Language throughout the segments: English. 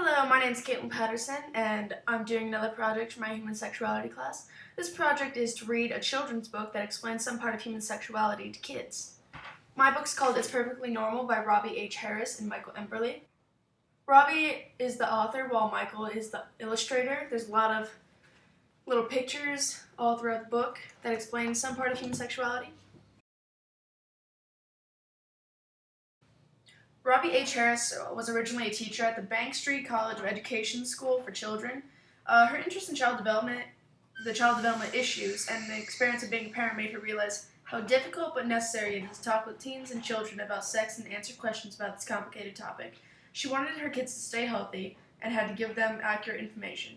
Hello, my name is Caitlin Patterson, and I'm doing another project for my Human Sexuality class. This project is to read a children's book that explains some part of human sexuality to kids. My book's called It's Perfectly Normal by Robbie H. Harris and Michael Emberley. Robbie is the author while Michael is the illustrator. There's a lot of little pictures all throughout the book that explain some part of human sexuality. Robbie H. Harris was originally a teacher at the Bank Street College of Education School for Children. Her interest in the child development issues, and the experience of being a parent made her realize how difficult but necessary it is to talk with teens and children about sex and answer questions about this complicated topic. She wanted her kids to stay healthy and had to give them accurate information.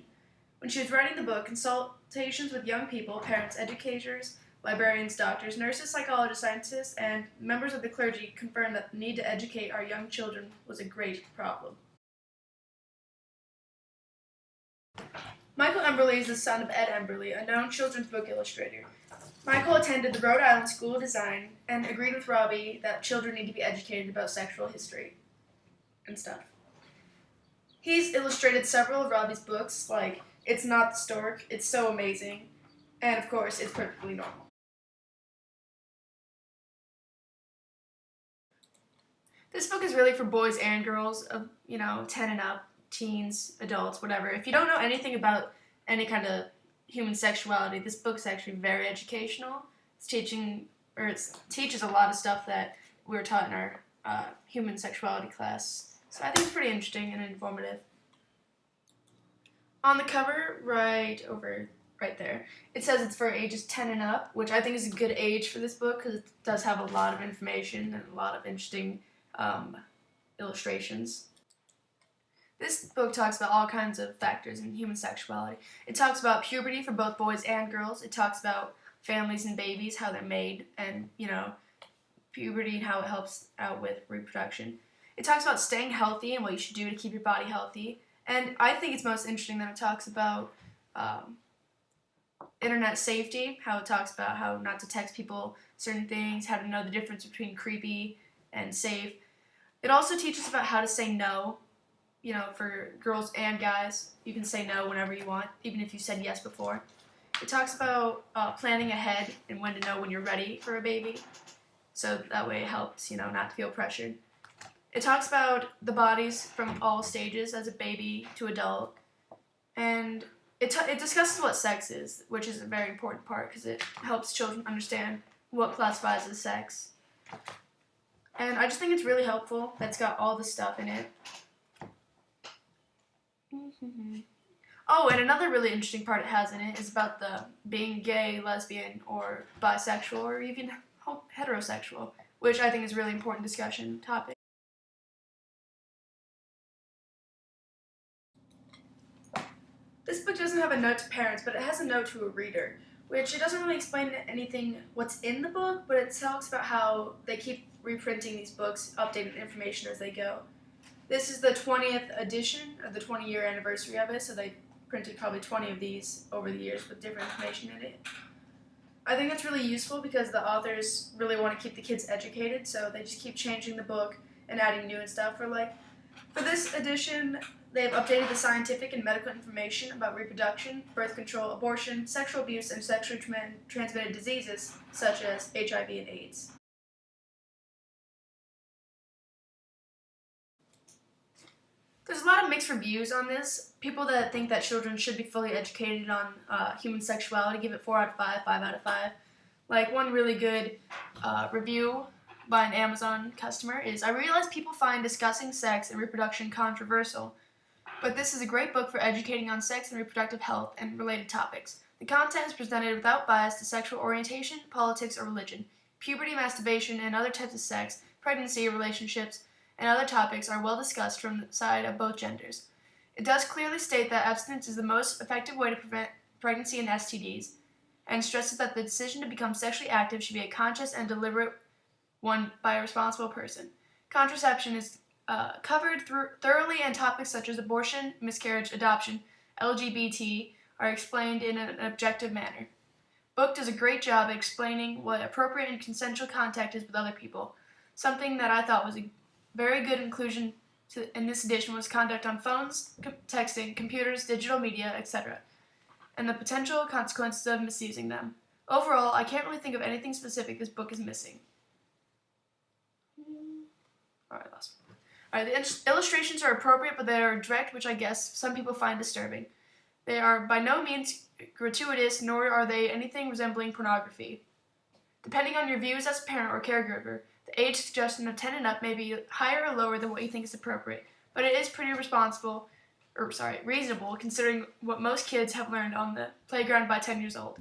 When she was writing the book, consultations with young people, parents, educators, librarians, doctors, nurses, psychologists, scientists, and members of the clergy confirmed that the need to educate our young children was a great problem. Michael Emberley is the son of Ed Emberley, a known children's book illustrator. Michael attended the Rhode Island School of Design and agreed with Robbie that children need to be educated about sexual history and stuff. He's illustrated several of Robbie's books, like It's Not the Stork, It's So Amazing, and of course, It's Perfectly Normal. This book is really for boys and girls of, 10 and up, teens, adults, whatever. If you don't know anything about any kind of human sexuality, this book's actually very educational. It teaches a lot of stuff that we were taught in our human sexuality class. So I think it's pretty interesting and informative. On the cover, right there, it says it's for ages 10 and up, which I think is a good age for this book because it does have a lot of information and a lot of interesting illustrations. This book talks about all kinds of factors in human sexuality. It talks about puberty for both boys and girls. It talks about families and babies, how they're made, and, puberty and how it helps out with reproduction. It talks about staying healthy and what you should do to keep your body healthy. And I think it's most interesting that it talks about internet safety, how it talks about how not to text people certain things, how to know the difference between creepy and safe. It also teaches about how to say no, for girls and guys. You can say no whenever you want, even if you said yes before. It talks about planning ahead and when to know when you're ready for a baby, so that way it helps, not to feel pressured. It talks about the bodies from all stages, as a baby to adult, and it discusses what sex is, which is a very important part because it helps children understand what classifies as sex. And I just think it's really helpful that it's got all this stuff in it. Oh, and another really interesting part it has in it is about the being gay, lesbian, or bisexual, or even heterosexual, which I think is a really important discussion topic. This book doesn't have a note to parents, but it has a note to a reader, which it doesn't really explain anything what's in the book, but it talks about how they keep reprinting these books, updating information as they go. This is the 20th edition, or the 20-year anniversary of it, so they printed probably 20 of these over the years with different information in it. I think that's really useful because the authors really want to keep the kids educated, so they just keep changing the book and adding new and stuff. For this edition, they've updated the scientific and medical information about reproduction, birth control, abortion, sexual abuse, and sexually transmitted diseases such as HIV and AIDS. There's a lot of mixed reviews on this. People that think that children should be fully educated on human sexuality give it 4 out of 5, 5 out of 5. Like one really good review by an Amazon customer is, I realize people find discussing sex and reproduction controversial, but this is a great book for educating on sex and reproductive health and related topics. The content is presented without bias to sexual orientation, politics, or religion. Puberty, masturbation, and other types of sex, pregnancy, relationships, and other topics are well discussed from the side of both genders. It does clearly state that abstinence is the most effective way to prevent pregnancy and STDs, and stresses that the decision to become sexually active should be a conscious and deliberate one by a responsible person. Contraception is covered thoroughly, and topics such as abortion, miscarriage, adoption, LGBT are explained in an objective manner. Book does a great job at explaining what appropriate and consensual contact is with other people, something that I thought was a very good inclusion in this edition was conduct on phones, texting, computers, digital media, etc., and the potential consequences of misusing them. Overall, I can't really think of anything specific this book is missing. Alright, last one. Alright, the illustrations are appropriate, but they are direct, which I guess some people find disturbing. They are by no means gratuitous, nor are they anything resembling pornography. Depending on your views as a parent or caregiver, the age suggestion of 10 and up may be higher or lower than what you think is appropriate, but it is pretty reasonable considering what most kids have learned on the playground by 10 years old.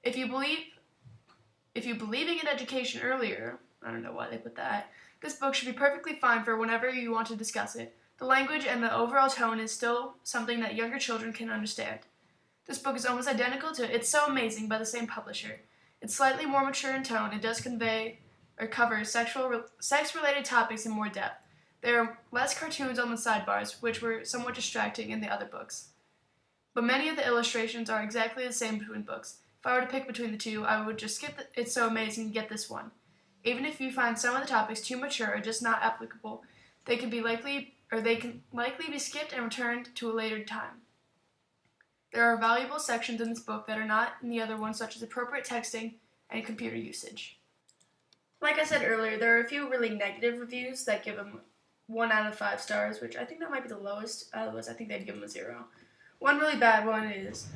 If you believing in education earlier, I don't know why they put that, this book should be perfectly fine for whenever you want to discuss it. The language and the overall tone is still something that younger children can understand. This book is almost identical to It's So Amazing by the same publisher. It's slightly more mature in tone and does cover sex-related topics in more depth. There are less cartoons on the sidebars, which were somewhat distracting in the other books. But many of the illustrations are exactly the same between books. If I were to pick between the two, I would just skip It's So Amazing and get this one. Even if you find some of the topics too mature or just not applicable, they can likely be skipped and returned to a later time. There are valuable sections in this book that are not in the other ones, such as appropriate texting and computer usage. Like I said earlier, there are a few really negative reviews that give them 1 out of 5 stars, which I think that might be the lowest. Otherwise, I think they'd give them a 0. One really bad one is,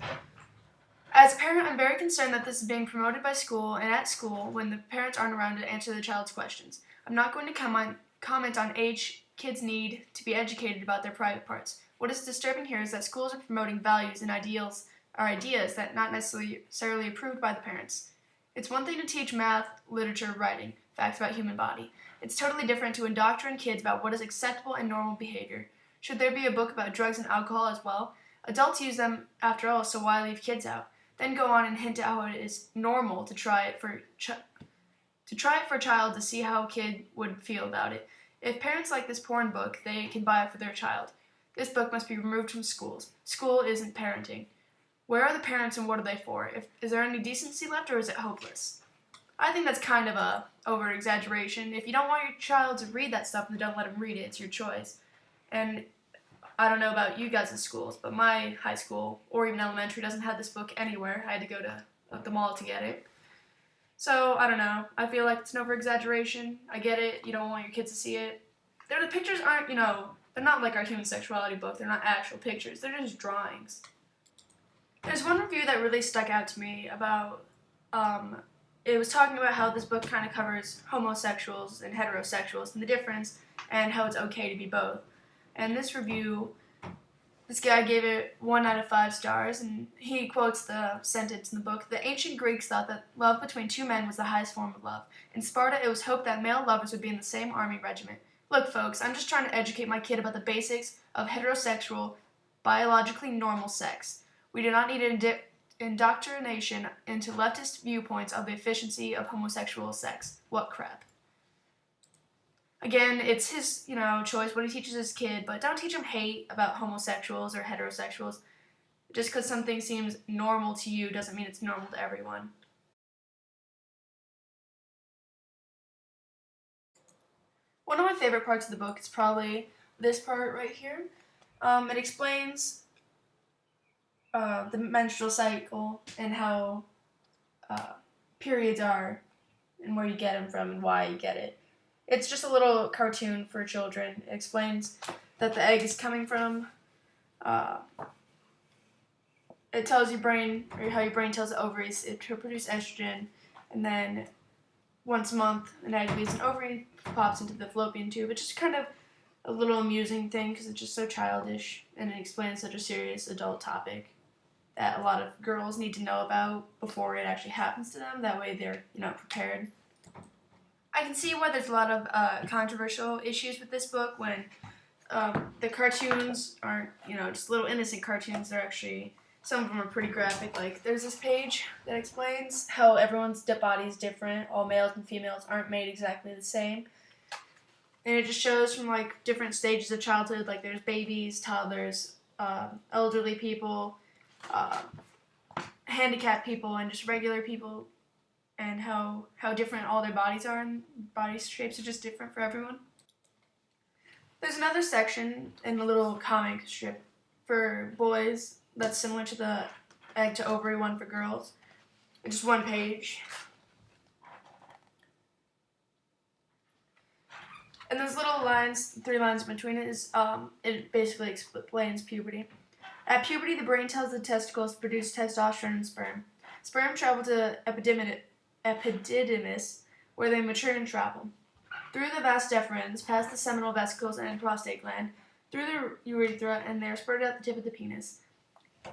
as a parent, I'm very concerned that this is being promoted by school and at school when the parents aren't around to answer the child's questions. I'm not going to comment on age kids need to be educated about their private parts. What is disturbing here is that schools are promoting values and ideas that not necessarily approved by the parents. It's one thing to teach math, literature, writing, facts about human body. It's totally different to indoctrinate kids about what is acceptable and normal behavior. Should there be a book about drugs and alcohol as well? Adults use them after all, so why leave kids out? Then go on and hint at how it is normal to try it for a child to see how a kid would feel about it. If parents like this porn book, they can buy it for their child. This book must be removed from schools. School isn't parenting. Where are the parents and what are they for? Is there any decency left or is it hopeless? I think that's kind of a over-exaggeration. If you don't want your child to read that stuff, then don't let them read it. It's your choice. And I don't know about you guys' schools, but my high school or even elementary doesn't have this book anywhere. I had to go to the mall to get it. So, I don't know. I feel like it's an over-exaggeration. I get it. You don't want your kids to see it. The pictures aren't, they're not like our Human Sexuality book. They're not actual pictures. They're just drawings. There's one review that really stuck out to me about, it was talking about how this book kind of covers homosexuals and heterosexuals and the difference and how it's okay to be both. And this review, this guy gave it 1 out of 5 stars, and he quotes the sentence in the book: "The ancient Greeks thought that love between two men was the highest form of love. In Sparta, it was hoped that male lovers would be in the same army regiment. Look, folks, I'm just trying to educate my kid about the basics of heterosexual, biologically normal sex. We do not need indoctrination into leftist viewpoints of the efficiency of homosexual sex. What crap." Again, it's his, choice what he teaches his kid, but don't teach him hate about homosexuals or heterosexuals. Just because something seems normal to you doesn't mean it's normal to everyone. One of my favorite parts of the book is probably this part right here. It explains the menstrual cycle and how periods are and where you get them from and why you get it. It's just a little cartoon for children. It explains that the egg is coming from, it tells your brain, or how your brain tells the ovaries to produce estrogen, and then once a month an egg leaves an ovary, pops into the fallopian tube. It's just kind of a little amusing thing because it's just so childish, and it explains such a serious adult topic that a lot of girls need to know about before it actually happens to them. That way they're, prepared. I can see why there's a lot of controversial issues with this book when the cartoons aren't, just little innocent cartoons. They're actually, some of them are pretty graphic. Like, there's this page that explains how everyone's body is different. All males and females aren't made exactly the same. And it just shows from, different stages of childhood. Like, there's babies, toddlers, elderly people, handicapped people, and just regular people, and how different all their bodies are, and body shapes are just different for everyone. There's another section in the little comic strip for boys that's similar to the egg to ovary one for girls. It's just one page. And those little lines, 3 lines between it, it basically explains puberty. At puberty, the brain tells the testicles to produce testosterone and sperm. Sperm travel to epididymis, where they mature and travel. Through the vas deferens, past the seminal vesicles and prostate gland, through the urethra, and they're spurted at the tip of the penis.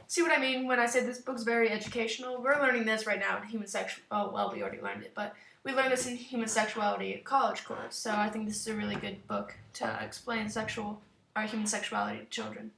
See what I mean when I say this book's very educational? We're learning this right now in human sexuality. Oh, well, we already learned it, but we learned this in human sexuality college course. So I think this is a really good book to explain human sexuality to children.